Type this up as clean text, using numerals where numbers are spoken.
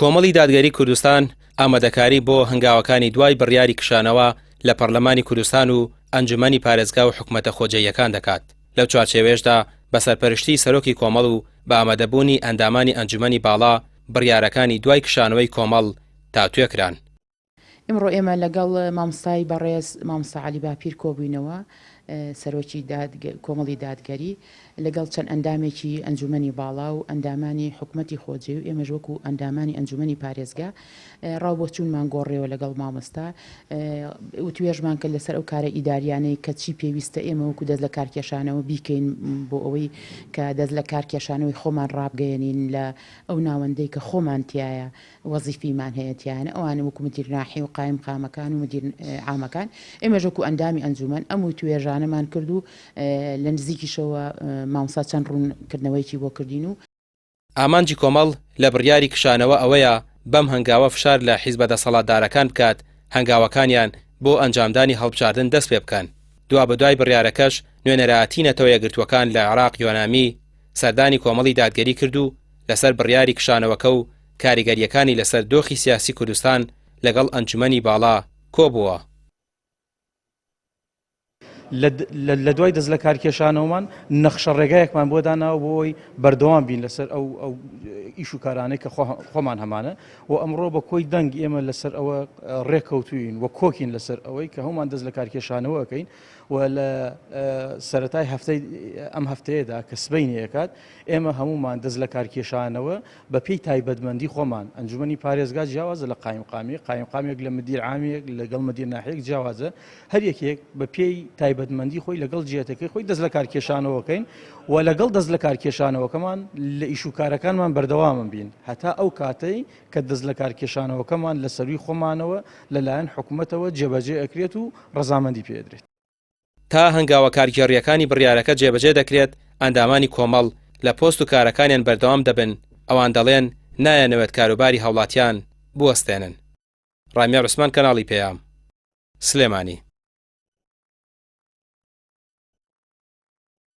کۆمەڵی دادگەری کوردستان ئامادەکاری بۆ هەنگاوەکانی دوای بڕیاری کشانەوە لە پەرلەمانی کوردستان و ئەنجومەنی پارێزگا و حکوومەتە خۆجێیەکان دەکات. لەو چوارچێوێشدا بە سەرپەرشتی سەرۆکی کۆمەڵ و بە ئامادەبوونی ئەندامانی ئەنجومەنی باڵا بڕیارەکانی دوای کشانەوەی کۆمەڵ تاتوێکران. ئێمڕۆ ئێمە لەگەڵ مامۆستای بەڕێز مامۆستا عەلی باپیر کۆبووینەوە، سەرۆکی کۆمەڵی دادگەری لەگەڵ چەند ئەندامێکی ئەنجومەنی باڵا و ئەندامانی حکوومەتی خۆجێ و ئێمەش وەکو ئەندامانی ئەنجومەنی پارێزگا ڕاو بۆ چوونمان گۆڕێەوە لەگەڵ مامۆستا و توێژمان کرد لەسەر ئەو کارە ئیداریانەی کە چی پێویستە ئێمە وەکو دەست لە کارکێشانەوە بیکەین بۆ ئەوەی کە دەست لە کارکێشانەوەی خۆمان ڕابگەیەنین لە ئەو ناوەندەی کە خۆمان تایە وەزیفیمان هەیەتیانە ئەوانە وەکو مدیر ناحی و قایم قامەکان و مدیر عامەکان. ئێمەش وەکو ئەندامی ئەنجومەن ئەموو توێژانەمان کرد و لە نزیکیشەوە مامۆستا چەند ڕوونکردنەوەیکی بۆ کردین و ئامانجی کۆمەڵ لە بڕیاری کشانەوە ئەوەیە بەم هەنگاوە فشار لە حیزبە دەسەڵاتدارەکان بکات هەنگاوەکانیان بۆ ئەنجامدانی هەڵبژاردن دەست پێ بکەن. دوا بەدوای بڕیارەکەش نوێنەرایەتینەتەوە یەکگرتوەکان لە عێراق یۆنامی سەردانی کۆمەڵی دادگەری کرد و لەسەر بڕیاری کشانەوەکە و کاریگەریەکانی لەسەر دۆخی سیاسی کوردستان لەگەڵ ئەنجومەنی باڵا کۆبووە. لە دوای دەست لە کارکێشانەوەمان نەخشە ڕێگایەکمان بۆ داناوە بۆی بەردەوام بین لەسەر ئەو ئیش و کارانەی کە خۆمان هەمانە و ئەمڕۆ بە کۆی دەنگ ئێمە لەسەر ئەوە ڕێککەوتوین و کۆکین لەسەر ئەوەی کە هەمومان دەست لە کارکێشانەوەکەین و لە سەرەتای ئەم هەفتەیەدا کە سبەینی ئەکات ئێمە هەمومان دەست لە کارکێشانەوە بە پێی تایبەتمەندی خۆمان ئەنجومەنی پارێزگا جیاوازە لە قایمقامێک لە مدیر عامێک لەگەڵ مدیر ناحیەک جیاوازە هەر یەکێک بە پێی تایبەتمەندی خۆی لەگەڵ جێتەکەی خۆی دەست لە کارکێشانەوەکەین و لەگەڵ دەست لە کارکێشانەوەکەمان لە ئیش و کارەکانمان بەردەوامن بین هەتا ئەو کاتەی کە دەست لە کارکێشانەوەکەمان لە سەروی خۆمانەوە لەلایەن حکوومەتەوە جێبەجێ ئەکرێت و ڕەزامەندی پێدرێت. تا هەنگاوە کارگەڕیەکانی بڕیارەکە جێبەجێ دەکرێت ئەندامانی کۆمەڵ لە پۆست و کارەکانیان بەردەوام دەبن ئەوان دەڵێن نایەنەوێت کاروباری هەوڵاتیان بوەستێنن. ڕامیار عوسمان کەناڵی پێیام سلێمانی.